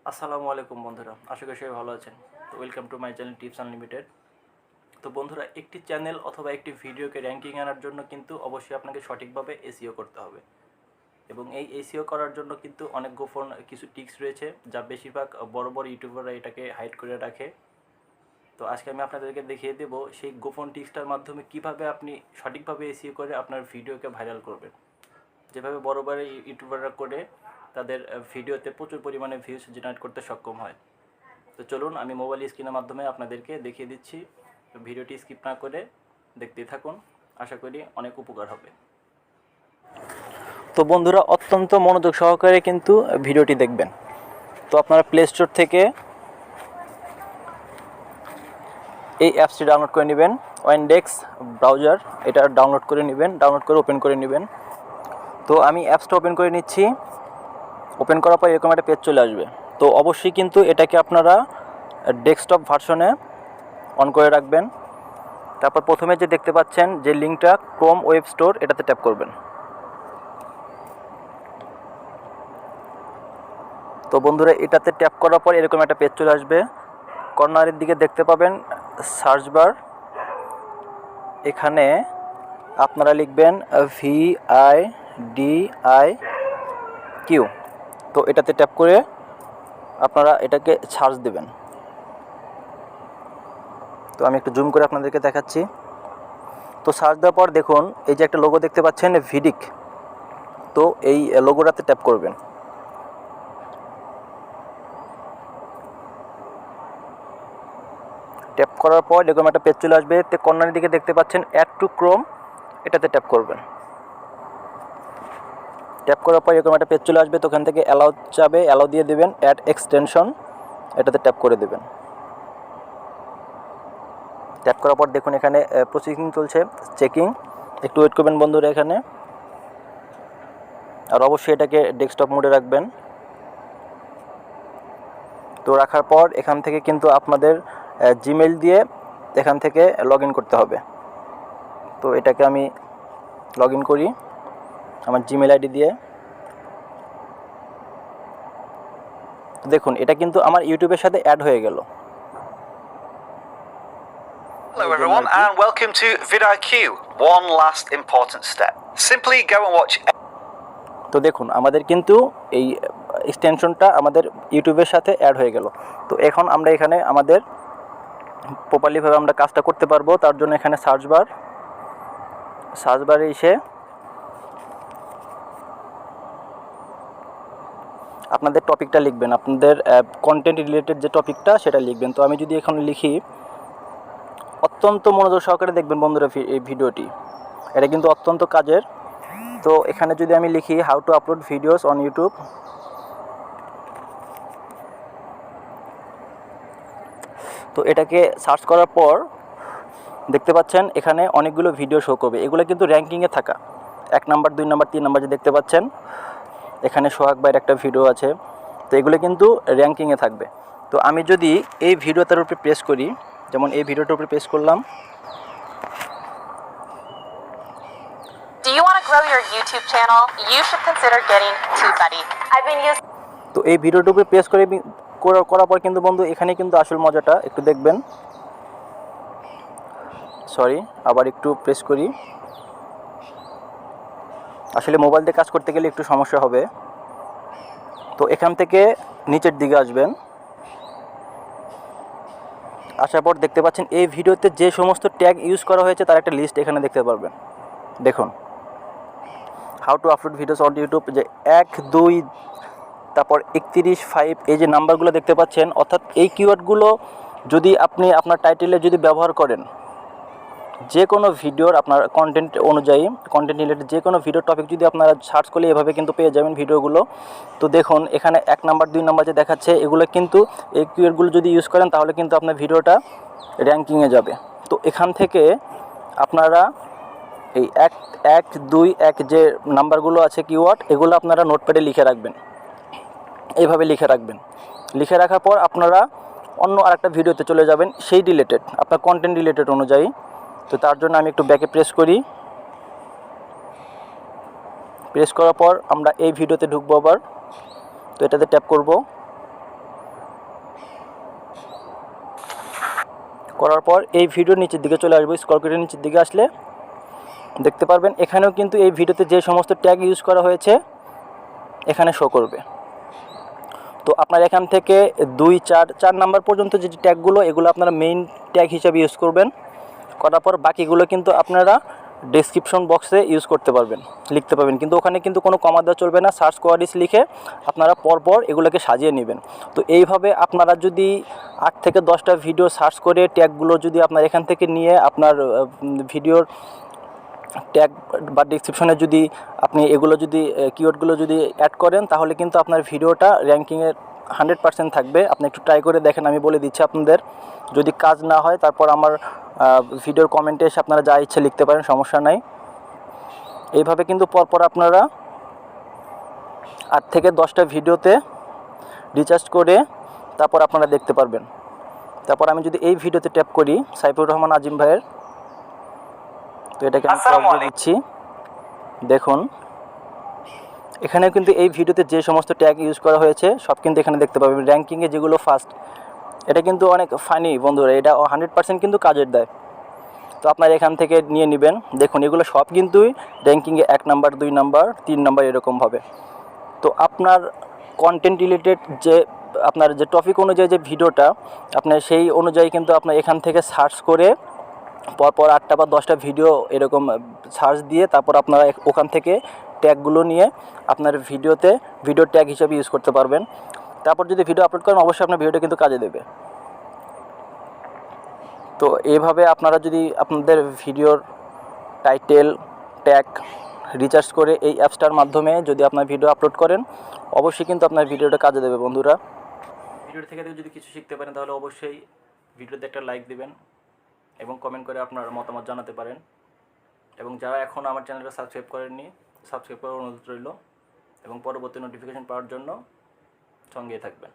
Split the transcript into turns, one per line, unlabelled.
আসসালামু আলাইকুম বন্ধুরা, আশা করি সবাই ভালো আছেন। তো welcome to my channel tips unlimited. তো বন্ধুরা, একটি চ্যানেল অথবা একটি ভিডিওকে র্যাঙ্কিং আনার জন্য কিন্তু অবশ্যই আপনাকে সঠিকভাবে এসইও করতে হবে। এবং এই এসইও করার জন্য কিন্তু অনেক গোপন কিছু টিপস রয়েছে, যা বেশিরভাগ বড় বড় ইউটিউবাররা এটাকে হাইড করে রাখে। তো আজকে আমি আপনাদেরকে দেখিয়ে দেব সেই গোপন টিপসটার মাধ্যমে কিভাবে আপনি সঠিকভাবে এসইও করে আপনার ভিডিওকে ভাইরাল করবেন, যেভাবে বড় বড় ইউটিউবাররা করে তাদের ভিডিওতে প্রচুর পরিমাণে ভিউজ জেনারেট করতে সক্ষম হয়। তো চলুন আমি মোবাইল স্ক্রিনের মাধ্যমে আপনাদেরকে দেখিয়ে দিচ্ছি। তো ভিডিওটি স্কিপ না করে দেখতেই থাকুন, আশা করি অনেক উপকার হবে। তো বন্ধুরা, অত্যন্ত মনোযোগ সহকারে কিন্তু ভিডিওটি দেখবেন। তো আপনারা প্লে স্টোর থেকে এই অ্যাপসটি ডাউনলোড করে নেবেন, ওয়েন্ডেক্স ব্রাউজার, এটা ডাউনলোড করে নেবেন, ডাউনলোড করে ওপেন করে নেবেন। তো আমি অ্যাপসটা ওপেন করে নিচ্ছি। ওপেন করার পর এরকম একটা পেজ চলে আসবে। তো অবশ্যই কিন্তু এটাকে আপনারা ডেস্কটপ ভার্সনে অন করে রাখবেন। তারপর প্রথমে যে দেখতে পাচ্ছেন যে লিঙ্কটা ক্রোম ওয়েব স্টোর, এটাতে ট্যাপ করবেন। তো বন্ধুরা, এটাতে ট্যাপ করার পর এরকম একটা পেজ চলে আসবে। কর্নারের দিকে দেখতে পাবেন সার্চ বার, এখানে আপনারা লিখবেন VIDIQ। তো এটাতে ট্যাপ করে আপনারা এটাকে সার্চ দেবেন। তো আমি একটু জুম করে আপনাদেরকে দেখাচ্ছি। তো সার্চ দেওয়ার পর দেখুন এই যে একটা লোগো দেখতে পাচ্ছেন ভিডিক, তো এই লোগোটাতে ট্যাপ করবেন। ট্যাপ করার পর এরকম একটা পেজ চলে আসবে। তো কর্নারের দিকে দেখতে পাচ্ছেন অ্যাড টু ক্রোম, এটাতে ট্যাপ করবেন। ট্যাপ করার পর এরকম একটা পেজ চলে আসবে। তো ওখান থেকে অ্যালাউ চাবে, অ্যালাউ দিয়ে দেবেন। অ্যাড এক্সটেনশন, এটাতে ট্যাপ করে দেবেন। ট্যাপ করার পর দেখুন এখানে প্রসেসিং চলছে, চেকিং, একটু ওয়েট করবেন বন্ধুরা এখানে। আর অবশ্যই এটাকে ডেস্কটপ মোডে রাখবেন। তো রাখার পর এখান থেকে কিন্তু আপনাদের জিমেইল দিয়ে এখান থেকে লগ ইন করতে হবে। তো এটাকে আমি লগ ইন করি আমার জিমেইল আইডি দিয়ে। দেখুন এটা কিন্তু আমার ইউটিউবের সাথে অ্যাড হয়ে গেল।
Hello everyone and welcome to VidIQ. One last important step. Simply go and watch.
তো দেখুন আমাদের কিন্তু এই এক্সটেনশনটা আমাদের ইউটিউবের সাথে অ্যাড হয়ে গেল। তো এখন আমরা এখানে আমাদের প্রপারলিভাবে আমরা কাজটা করতে পারবো। তার জন্য এখানে সার্চ বারে এসে আপনাদের টপিকটা লিখবেন, আপনাদের কন্টেন্ট রিলেটেড যে টপিকটা সেটা লিখবেন। তো আমি যদি এখন লিখি, অত্যন্ত মনোযোগ সহকারে দেখবেন বন্ধুরা এই ভিডিওটি, এটা কিন্তু অত্যন্ত কাজের। তো এখানে যদি আমি লিখি how to upload videos on YouTube, তো এটাকে সার্চ করার পর দেখতে পাচ্ছেন এখানে অনেকগুলো ভিডিও শো করবে। এগুলো কিন্তু র্যাঙ্কিংয়ে থাকা 1 নাম্বার 2 নাম্বার 3 নাম্বার যে দেখতে পাচ্ছেন, এখানে সোহাগ ভাইয়ের একটা ভিডিও আছে। তো এগুলো কিন্তু র্যাঙ্কিংয়ে থাকবে। তো আমি যদি এই ভিডিওটার উপরে প্রেস করি, যেমন এই ভিডিওটার উপরে প্রেস করলাম,
Do you want to grow your YouTube channel? You should consider getting TubeBuddy. I've been using.
তো এই ভিডিওটার উপরে প্রেস করার পর কিন্তু বন্ধু এখানে কিন্তু আসল মজাটা একটু দেখবেন। সরি, আবার একটু প্রেস করি। আসলে মোবাইল দিয়ে কাজ করতে গেলে একটু সমস্যা হবে। তো এখান থেকে নিচের দিকে আসবেন, আসার পর দেখতে পাচ্ছেন এই ভিডিওতে যে সমস্ত ট্যাগ ইউজ করা হয়েছে তার একটা লিস্ট এখানে দেখতে পারবেন। দেখুন how to upload videos on YouTube, যে 1 2 তারপর 31 5, এই যে নাম্বারগুলো দেখতে পাচ্ছেন, অর্থাৎ এই কিওয়ার্ডগুলো যদি আপনি আপনার টাইটেলে যদি ব্যবহার করেন, যে কোনো ভিডিওর আপনার কন্টেন্ট অনুযায়ী, কন্টেন্ট রিলেটেড যে কোনো ভিডিও টপিক যদি আপনারা সার্চ করলে এভাবে কিন্তু পেয়ে যাবেন ভিডিওগুলো। তো দেখুন এখানে 1 নাম্বার 2 নাম্বার যে দেখাচ্ছে, এগুলো কিন্তু এই কিওয়ার্ডগুলো যদি ইউজ করেন তাহলে কিন্তু আপনার ভিডিওটা র্যাঙ্কিংয়ে যাবে। তো এখান থেকে আপনারা এই 1 1 2 1 যে নাম্বারগুলো আছে কিওয়ার্ড, এগুলো আপনারা নোটপ্যাডে লিখে রাখবেন। এইভাবে লিখে রাখবেন। লিখে রাখার পর আপনারা অন্য আরেকটা ভিডিওতে চলে যাবেন সেই রিলেটেড, আপনার কন্টেন্ট রিলেটেড অনুযায়ী। তো তার জন্য আমি একটু ব্যাকে প্রেস করি। প্রেস করার পর আমরা এই ভিডিওতে ঢুকবো আবার। তো এটাতে ট্যাপ করব। করার পর এই ভিডিওর নিচের দিকে চলে আসবো। স্ক্রল করে নিচের দিকে আসলে দেখতে পারবেন এখানেও কিন্তু এই ভিডিওতে যে সমস্ত ট্যাগ ইউজ করা হয়েছে এখানে শো করবে। তো আপনার এখান থেকে 2, 4 নাম্বার পর্যন্ত যে ট্যাগগুলো এগুলো আপনারা মেইন ট্যাগ হিসেবে ইউজ করবেন। করার পর বাকিগুলো কিন্তু আপনারা ডেসক্রিপশন বক্সে ইউজ করতে পারবেন, লিখতে পারবেন, কিন্তু ওখানে কিন্তু কোনো কমা দেওয়া চলবে না। সার্চ কোয়ারিজ লিখে আপনারা পরপর এগুলোকে সাজিয়ে নেবেন। তো এইভাবে আপনারা যদি 8 থেকে 10টা ভিডিও সার্চ করে ট্যাগগুলো যদি আপনার এখান থেকে নিয়ে আপনার ভিডিওর ট্যাগ বা ডিসক্রিপশনে যদি আপনি এগুলো যদি কিওয়ার্ডগুলো যদি অ্যাড করেন তাহলে কিন্তু আপনার ভিডিওটা র্যাঙ্কিংয়ে 100% থাকবে। আপনি একটু ট্রাই করে দেখেন, আমি বলে দিচ্ছি আপনাদের। যদি কাজ না হয় তারপর আমার ভিডিওর কমেন্টে এসে আপনারা যা ইচ্ছে লিখতে পারেন, সমস্যা নাই। এইভাবে কিন্তু পরপর আপনারা 8 থেকে 10টা ভিডিওতে রিচার্জ করে তারপর আপনারা দেখতে পারবেন। তারপর আমি যদি এই ভিডিওতে ট্যাপ করি সাইফুর রহমান আজিম ভাইয়ের, তো এটাকে আমি পজ দিয়ে দিচ্ছি। দেখুন এখানে কিন্তু এই ভিডিওতে যে সমস্ত ট্যাগ ইউজ করা হয়েছে সব কিন্তু এখানে দেখতে পাবেন। র্যাঙ্কিংয়ে যেগুলো ফার্স্ট, এটা কিন্তু অনেক ফানি বন্ধুরা, এটা 100% কিন্তু কাজের দেয়। তো আপনারা এখান থেকে নিয়ে নেবেন। দেখুন এগুলো সব কিন্তু র্যাঙ্কিংয়ে 1 নাম্বার, 2 নাম্বার, 3 নাম্বার এরকমভাবে। তো আপনার কন্টেন্ট রিলেটেড যে আপনার যে টপিক অনুযায়ী যে ভিডিওটা আপনার সেই অনুযায়ী কিন্তু আপনার এখান থেকে সার্চ করে পরপর 8টা বা 10টা ভিডিও এরকম সার্চ দিয়ে তারপর আপনারা ওখান থেকে ট্যাগগুলো নিয়ে আপনার ভিডিও ট্যাগ হিসেবে ইউজ করতে পারবেন। তারপর যদি ভিডিও আপলোড করেন অবশ্যই আপনার ভিডিওটা কিন্তু কাজে দেবে। তো এইভাবে আপনারা যদি আপনাদের ভিডিওর টাইটেল ট্যাগ রিচার্জ করে এই অ্যাপসটার মাধ্যমে যদি আপনার ভিডিও আপলোড করেন অবশ্যই কিন্তু আপনার ভিডিওটা কাজে দেবে বন্ধুরা। ভিডিও থেকে যদি কিছু শিখতে পারেন তাহলে অবশ্যই ভিডিওতে একটা লাইক দিবেন এবং কমেন্ট করে আপনার মতামত জানাতে পারেন। এবং যারা এখন আমার চ্যানেলটা সাবস্ক্রাইব করেননি সাবস্ক্রাইব করার অনুরোধ রইল এবং পরবর্তী নোটিফিকেশন পাওয়ার জন্য সঙ্গেই থাকবেন।